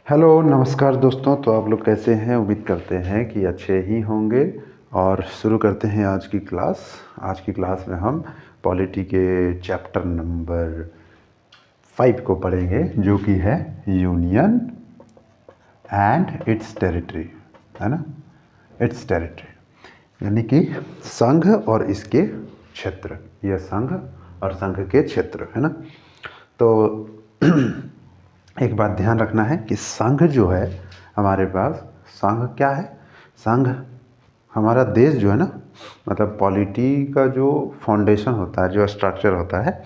Hello नमस्कार दोस्तों। तो आप लोग कैसे हैं? उम्मीद करते हैं कि अच्छे ही होंगे। और शुरू करते हैं आज की क्लास। आज की क्लास में हम पॉलिटी के चैप्टर नंबर 5 को पढ़ेंगे, जो कि है यूनियन एंड इट्स टेरिटरी, है ना। इट्स टेरिटरी यानी कि संघ और इसके क्षेत्र। यह संघ और संघ के क्षेत्र, है ना। तो एक बात ध्यान रखना है कि संघ जो है हमारे पास, संघ क्या है? संघ हमारा देश जो है ना, मतलब पॉलिटी का जो फाउंडेशन होता है, जो स्ट्रक्चर होता है,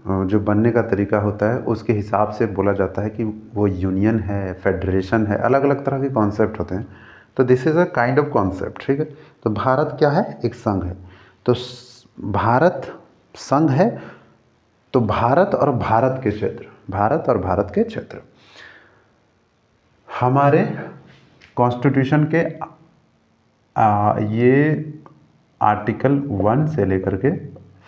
जो बनने का तरीका होता है, उसके हिसाब से बोला जाता है कि वो यूनियन है, फेडरेशन है। अलग अलग तरह के कॉन्सेप्ट होते हैं। तो this is a kind of concept, ठीक है। तो भारत क्या है? एक संघ है। तो भारत संघ है। तो भारत और भारत के क्षेत्र, भारत और भारत के क्षेत्र हमारे कॉन्स्टिट्यूशन के ये आर्टिकल 1 से लेकर के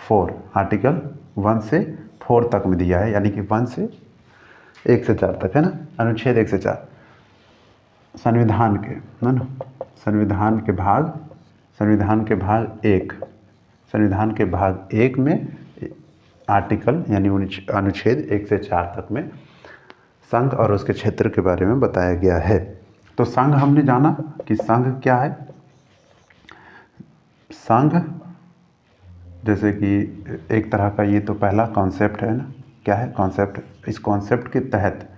4, आर्टिकल 1 से 4 तक में दिया है, यानी कि 1 से 1 से 4 तक, है ना। अनुच्छेद 1 से 4 संविधान के, है ना। संविधान के भाग 1, संविधान के भाग 1 में आर्टिकल यानी अनुच्छेद 1 से 4 तक में संघ और उसके क्षेत्र के बारे में बताया गया है। तो संघ हमने जाना कि संघ क्या है। संघ जैसे कि एक तरह का, ये तो पहला कॉन्सेप्ट है ना। क्या है कॉन्सेप्ट? इस कॉन्सेप्ट के तहत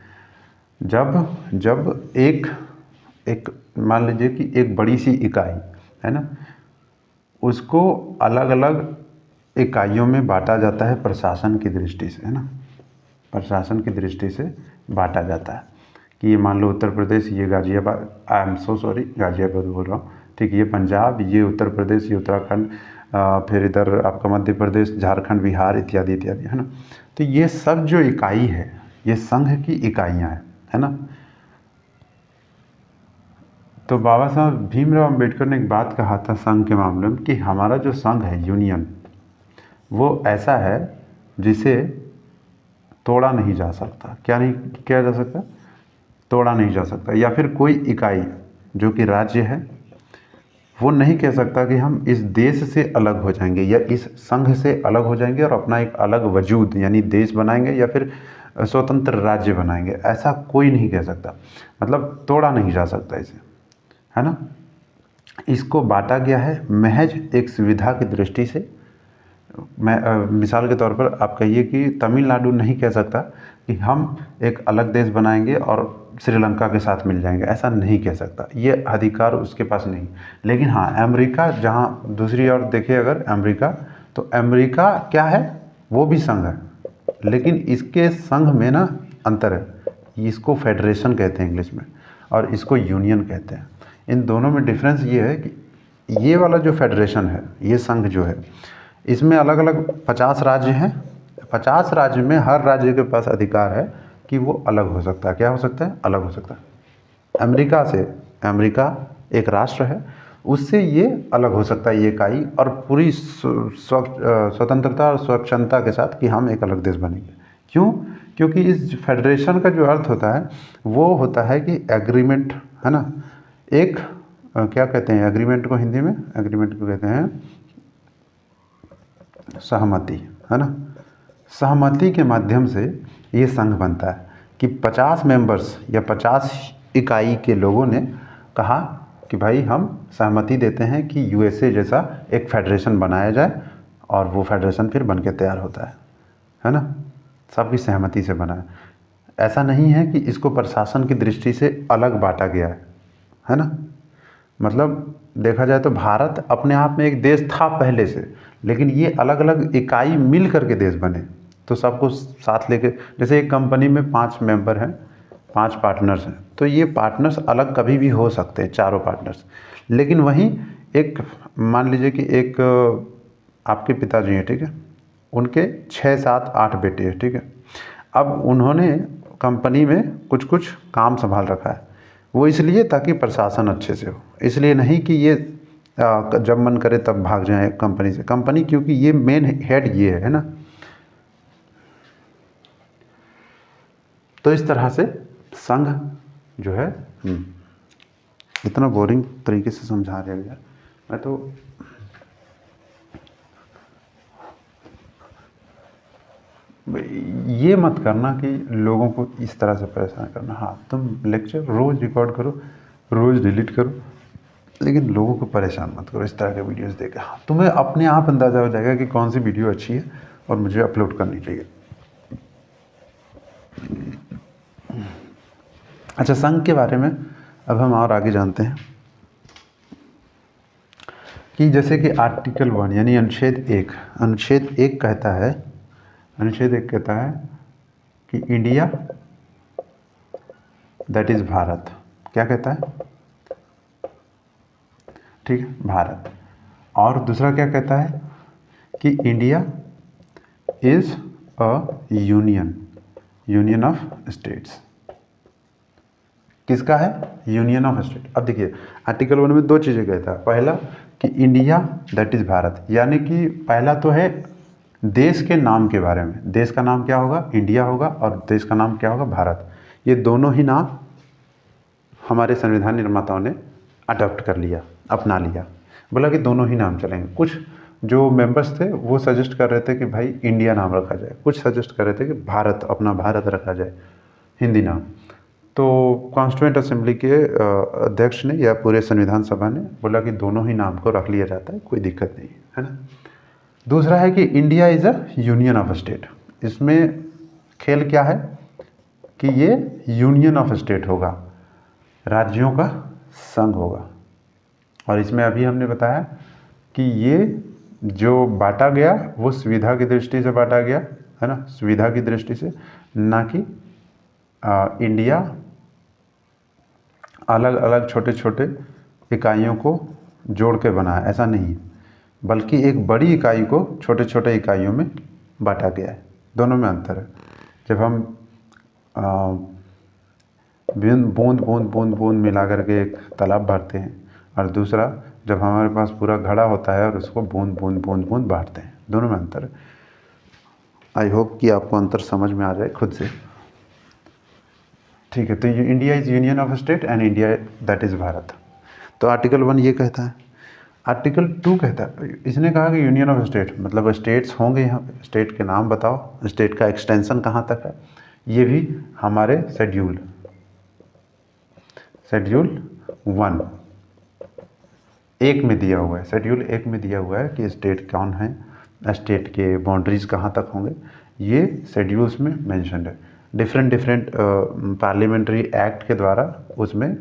जब एक एक मान लीजिए कि एक बड़ी सी इकाई है ना, उसको अलग अलग इकाइयों में बांटा जाता है प्रशासन की दृष्टि से, है ना। प्रशासन की दृष्टि से बांटा जाता है कि ये मान लो उत्तर प्रदेश, ये Ghaziabad, I am so sorry, Ghaziabad बोल रहा हूँ, ठीक। ये पंजाब, ये उत्तर प्रदेश, ये उत्तराखंड, फिर इधर आपका मध्य प्रदेश, झारखंड, बिहार इत्यादि इत्यादि, है ना। तो ये सब जो इकाई है, ये संघ की इकाइयाँ हैं, है ना। तो बाबा साहब भीमराव अम्बेडकर ने एक बात कहा था संघ के मामले में कि हमारा जो संघ है, यूनियन, वो ऐसा है जिसे तोड़ा नहीं जा सकता। क्या नहीं किया जा सकता? तोड़ा नहीं जा सकता। या फिर कोई इकाई जो कि राज्य है, वो नहीं कह सकता कि हम इस देश से अलग हो जाएंगे या इस संघ से अलग हो जाएंगे और अपना एक अलग वजूद यानी देश बनाएंगे या फिर स्वतंत्र राज्य बनाएंगे। ऐसा कोई नहीं कह सकता। मतलब तोड़ा नहीं जा सकता इसे, है ना। इसको बांटा गया है महज एक सुविधा की दृष्टि से। मैं मिसाल के तौर पर आप कहिए कि तमिलनाडु नहीं कह सकता कि हम एक अलग देश बनाएंगे और श्रीलंका के साथ मिल जाएंगे, ऐसा नहीं कह सकता। ये अधिकार उसके पास नहीं। लेकिन हाँ, अमेरिका, जहाँ दूसरी ओर देखें अगर अमेरिका, तो अमेरिका क्या है? वो भी संघ है, लेकिन इसके संघ में ना अंतर है। इसको फेडरेशन कहते हैं इंग्लिश में, और इसको यूनियन कहते हैं। इन दोनों में डिफरेंस ये है कि ये वाला जो फेडरेशन है, ये संघ जो है, इसमें अलग अलग 50 राज्य हैं। 50 राज्य में हर राज्य के पास अधिकार है कि वो अलग हो सकता है। क्या हो सकता है? अलग हो सकता है। अमेरिका से, अमेरिका एक राष्ट्र है, उससे ये अलग हो सकता है ये इकाई, और पूरी स्वतंत्रता और स्वच्छंदता के साथ कि हम एक अलग देश बनेंगे। क्यों? क्योंकि इस फेडरेशन का जो अर्थ होता है वो होता है कि एग्रीमेंट, है ना। एक क्या कहते हैं एग्रीमेंट को हिंदी में? एग्रीमेंट को कहते हैं सहमति, है ना। सहमति के माध्यम से ये संघ बनता है कि 50 मेंबर्स या 50 इकाई के लोगों ने कहा कि भाई हम सहमति देते हैं कि यूएसए जैसा एक फेडरेशन बनाया जाए, और वो फेडरेशन फिर बन के तैयार होता है ना। सबकी सहमति से बना है। ऐसा नहीं है कि इसको प्रशासन की दृष्टि से अलग बांटा गया है ना। मतलब देखा जाए तो भारत अपने आप में एक देश था पहले से, लेकिन ये अलग अलग इकाई मिल करके देश बने। तो सबको साथ लेके, जैसे एक कंपनी में 5 मेंबर हैं, 5 पार्टनर्स हैं, तो ये पार्टनर्स अलग कभी भी हो सकते हैं, चारों पार्टनर्स। लेकिन वहीं एक मान लीजिए कि एक आपके पिताजी हैं, ठीक है। उनके 6, 7, 8 बेटे हैं, ठीक है। अब उन्होंने कंपनी में कुछ कुछ काम संभाल रखा है। वो इसलिए ताकि प्रशासन अच्छे से हो, इसलिए नहीं कि ये जब मन करे तब भाग जाए कंपनी से। कंपनी क्योंकि ये मेन हेड ये है ना। तो इस तरह से संघ जो है इतना बोरिंग तरीके से समझा रहे हो यार। मैं तो ये मत करना कि लोगों को इस तरह से परेशान करना। हाँ, तुम लेक्चर रोज़ रिकॉर्ड करो, रोज़ डिलीट करो, लेकिन लोगों को परेशान मत करो इस तरह के वीडियोस देकर। हाँ, तुम्हें अपने आप अंदाज़ा हो जाएगा कि कौन सी वीडियो अच्छी है और मुझे अपलोड करनी चाहिए। अच्छा, संघ के बारे में अब हम और आगे जानते हैं कि जैसे कि आर्टिकल 1 यानी अनुच्छेद 1 कहता है, अनुच्छेद 1 कहता है कि इंडिया दैट इज़ भारत। क्या कहता है? ठीक है, भारत। और दूसरा क्या कहता है कि India is a union of states. किसका है? Union of state. अब देखिए, आर्टिकल 1 में दो चीज़ें कहता है। पहला कि इंडिया दैट इज़ भारत, यानी कि पहला तो है देश के नाम के बारे में। देश का नाम क्या होगा? इंडिया होगा, और देश का नाम क्या होगा? भारत। ये दोनों ही नाम हमारे संविधान निर्माताओं ने अडॉप्ट कर लिया, अपना लिया। बोला कि दोनों ही नाम चलेंगे। कुछ जो मेंबर्स थे वो सजेस्ट कर रहे थे कि भाई इंडिया नाम रखा जाए, कुछ सजेस्ट कर रहे थे कि भारत, अपना भारत रखा जाए, हिंदी नाम। तो कॉन्स्टिट्यूएंट असेंबली के अध्यक्ष ने या पूरे संविधान सभा ने बोला कि दोनों ही नाम को रख लिया जाता है, कोई दिक्कत नहीं है ना। दूसरा है कि India is a union of state. इसमें खेल क्या है कि ये यूनियन ऑफ स्टेट होगा, राज्यों का संघ होगा। और इसमें अभी हमने बताया कि ये जो बांटा गया वो सुविधा की दृष्टि से बांटा गया, है ना, सुविधा की दृष्टि से, ना कि इंडिया अलग अलग छोटे छोटे इकाइयों को जोड़ के बना है, ऐसा नहीं, बल्कि एक बड़ी इकाई को छोटे छोटे इकाइयों में बांटा गया है। दोनों में अंतर है। जब हम बूंद बूंद बूंद बूंद मिला करके एक तालाब भरते हैं, और दूसरा जब हमारे पास पूरा घड़ा होता है और उसको बूंद बूंद बूंद बूंद बांटते हैं, दोनों में अंतर है। आई होप कि आपको अंतर समझ में आ जाए खुद से। ठीक है, तो India is union of state and India that is Bharat. तो आर्टिकल 1 ये कहता है। आर्टिकल 2 कहता है, इसने कहा कि यूनियन ऑफ स्टेट मतलब स्टेट्स होंगे, यहाँ स्टेट के नाम बताओ, स्टेट का एक्सटेंशन कहाँ तक है, ये भी हमारे शेड्यूल 1 में दिया हुआ है। शेड्यूल 1 में दिया हुआ है कि स्टेट कौन है, स्टेट के बाउंड्रीज कहाँ तक होंगे, ये शेड्यूल्स में मेंशन्ड है। डिफरेंट पार्लियामेंट्री एक्ट के द्वारा उसमें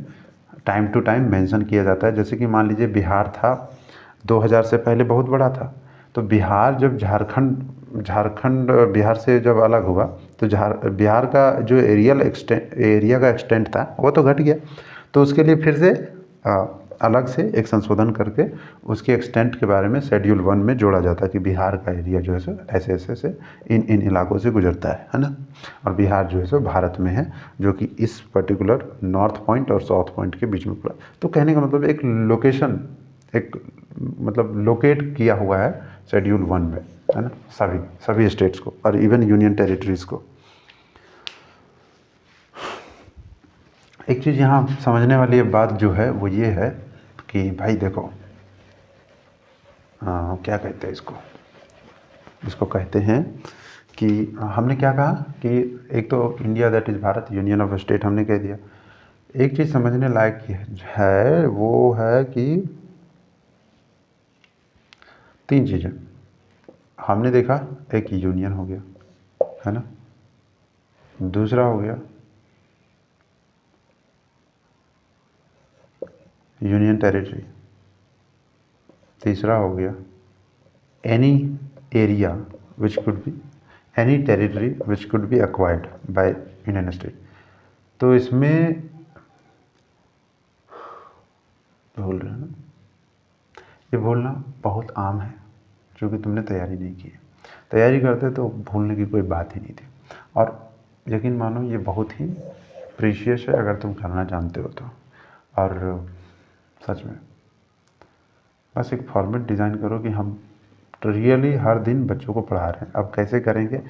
टाइम टू टाइम मेंशन किया जाता है। जैसे कि मान लीजिए बिहार था, 2000 से पहले बहुत बड़ा था, तो बिहार जब झारखंड बिहार से जब अलग हुआ तो बिहार का जो एरिया का एक्सटेंट था वो तो घट गया। तो उसके लिए फिर से अलग से एक संशोधन करके उसके एक्सटेंट के बारे में शेड्यूल 1 में जोड़ा जाता है कि बिहार का एरिया जो है सो ऐसे ऐसे से इन इलाकों से गुजरता है ना। और बिहार जो है सो भारत में है, जो कि इस पर्टिकुलर नॉर्थ पॉइंट और साउथ पॉइंट के बीच में पड़ा। तो कहने का मतलब एक लोकेशन, एक मतलब लोकेट किया हुआ है शेड्यूल 1 में, है ना, सभी स्टेट्स को और इवन यूनियन टेरिटरीज़ को। एक चीज़ यहाँ समझने वाली बात जो है वो ये है कि भाई देखो, क्या कहते हैं इसको कहते हैं कि हमने क्या कहा कि एक तो India that is Bharat, union of state हमने कह दिया। एक चीज़ समझने लायक है वो है कि 3 चीज़ें हमने देखा। एक यूनियन हो गया, है ना, दूसरा हो गया यूनियन टेरिटरी, तीसरा हो गया any territory which could be acquired by Indian state. तो इसमें भूल रहे हैं ना, ये भूलना बहुत आम है क्योंकि तुमने तैयारी नहीं की है। तैयारी करते तो भूलने की कोई बात ही नहीं थी। और यकीन मानो ये बहुत ही प्रीशियस है अगर तुम करना जानते हो तो। और सच में बस एक फॉर्मेट डिज़ाइन करो कि हम रियली हर दिन बच्चों को पढ़ा रहे हैं। अब कैसे करेंगे,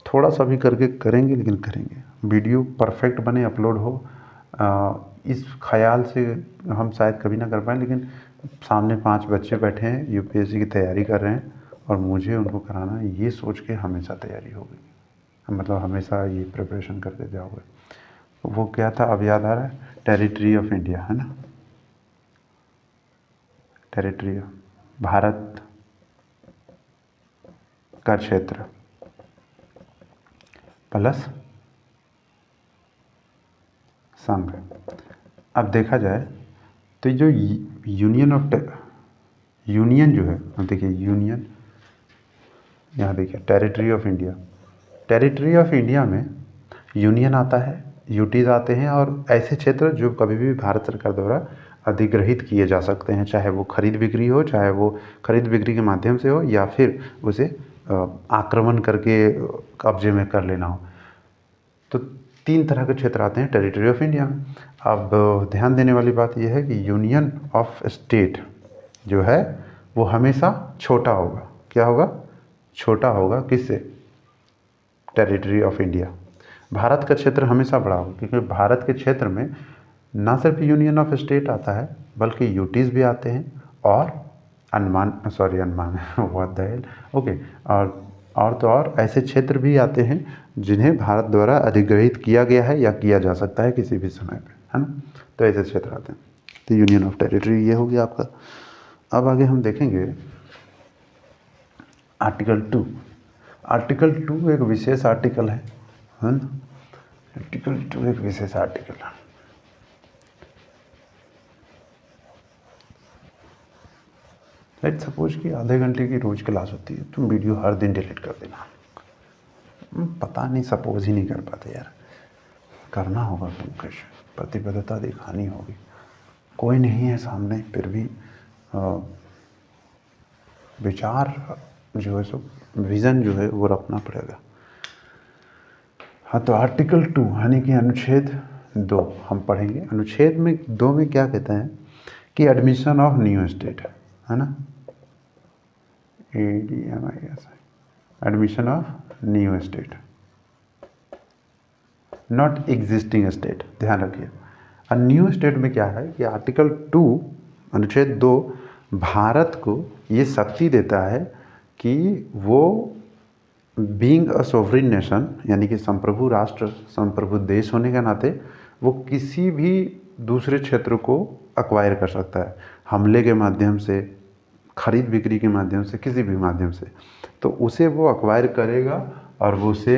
थोड़ा सा भी करके करेंगे, लेकिन करेंगे। वीडियो परफेक्ट बने, अपलोड हो, इस ख्याल से हम शायद कभी ना कर पाएँ, लेकिन सामने 5 बच्चे बैठे हैं यूपीएससी की तैयारी कर रहे हैं और मुझे उनको कराना है, ये सोच के हमेशा तैयारी हो गई, मतलब हमेशा ये प्रिपरेशन करते जाओगे। वो क्या था अब याद आ रहा है, टेरिटरी ऑफ इंडिया, है ना, टेरिटरी, भारत का क्षेत्र प्लस संघ। अब देखा जाए तो जो यूनियन जो है, अब देखिए यूनियन, यहाँ देखिए territory of India, territory of India में यूनियन आता है, यूटीज आते हैं और ऐसे क्षेत्र जो कभी भी भारत सरकार द्वारा अधिग्रहित किए जा सकते हैं, चाहे वो खरीद बिक्री हो, चाहे वो खरीद बिक्री के माध्यम से हो या फिर उसे आक्रमण करके कब्जे में कर लेना हो। तो 3 तरह के क्षेत्र आते हैं टेरिटरी ऑफ इंडिया में। अब ध्यान देने वाली बात यह है कि यूनियन ऑफ स्टेट जो है वो हमेशा छोटा होगा। क्या होगा? छोटा होगा। किससे? Territory of India. भारत का क्षेत्र हमेशा बड़ा होगा, क्योंकि भारत के क्षेत्र में ना सिर्फ यूनियन ऑफ स्टेट आता है बल्कि यूटीज भी आते हैं और Andaman what the hell, okay, और तो और ऐसे क्षेत्र भी आते हैं जिन्हें भारत द्वारा अधिग्रहित किया गया है या किया जा सकता है किसी भी समय पे, है ना। तो ऐसे क्षेत्र आते हैं। तो यूनियन ऑफ टेरिटरी ये हो गया आपका। अब आगे हम देखेंगे आर्टिकल 2। आर्टिकल 2 एक विशेष आर्टिकल है ना। आर्टिकल 2 एक विशेष आर्टिकल है। लेट सपोज कि आधे घंटे की रोज क्लास होती है, तुम वीडियो हर दिन डिलीट कर देना। पता नहीं, सपोज ही नहीं कर पाते यार, करना होगा तुम, कुछ प्रतिबद्धता दिखानी होगी। कोई नहीं है सामने, फिर भी विचार जो है सो विज़न जो है वो रखना पड़ेगा। हाँ, तो आर्टिकल 2 यानी कि अनुच्छेद 2 हम पढ़ेंगे। अनुच्छेद में 2 में क्या कहते हैं कि एडमिशन ऑफ न्यू स्टेट, है ना, ADMIS, admission of new state, not existing state. ध्यान रखिए, न्यू स्टेट में क्या है कि आर्टिकल 2 अनुच्छेद 2 भारत को ये शक्ति देता है कि वो बीइंग अ सोवरिन नेशन, यानी कि संप्रभु राष्ट्र, संप्रभु देश होने के नाते वो किसी भी दूसरे क्षेत्र को अक्वायर कर सकता है, हमले के माध्यम से, खरीद बिक्री के माध्यम से, किसी भी माध्यम से। तो उसे वो अक्वायर करेगा और वो उसे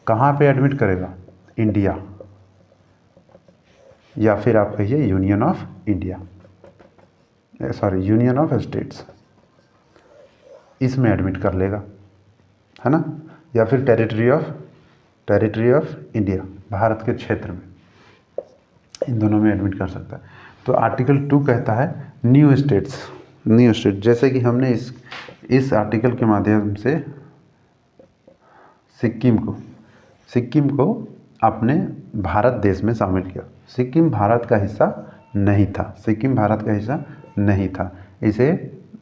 कहाँ पे एडमिट करेगा? इंडिया, या फिर आप कहिए union of India, sorry union of states, इसमें एडमिट कर लेगा, है ना, या फिर टेरिटरी ऑफ इंडिया, भारत के क्षेत्र में, इन दोनों में एडमिट कर सकता है। तो आर्टिकल 2 कहता है न्यू स्टेट्स, न्यू स्टेट, जैसे कि हमने इस आर्टिकल के माध्यम से सिक्किम को अपने भारत देश में शामिल किया। सिक्किम भारत का हिस्सा नहीं था, सिक्किम भारत का हिस्सा नहीं था। इसे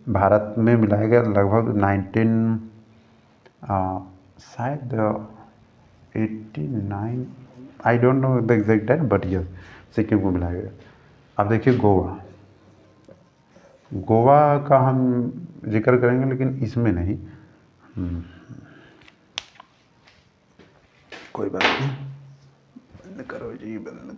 भारत में मिलाया गया लगभग 19 शायद 89, I don't know the exact time, but yes, Sikkim को मिलाया गया। अब देखिए गोवा का हम जिक्र करेंगे, लेकिन इसमें नहीं। कोई बात नहीं, बंद करो जी, बंद करो।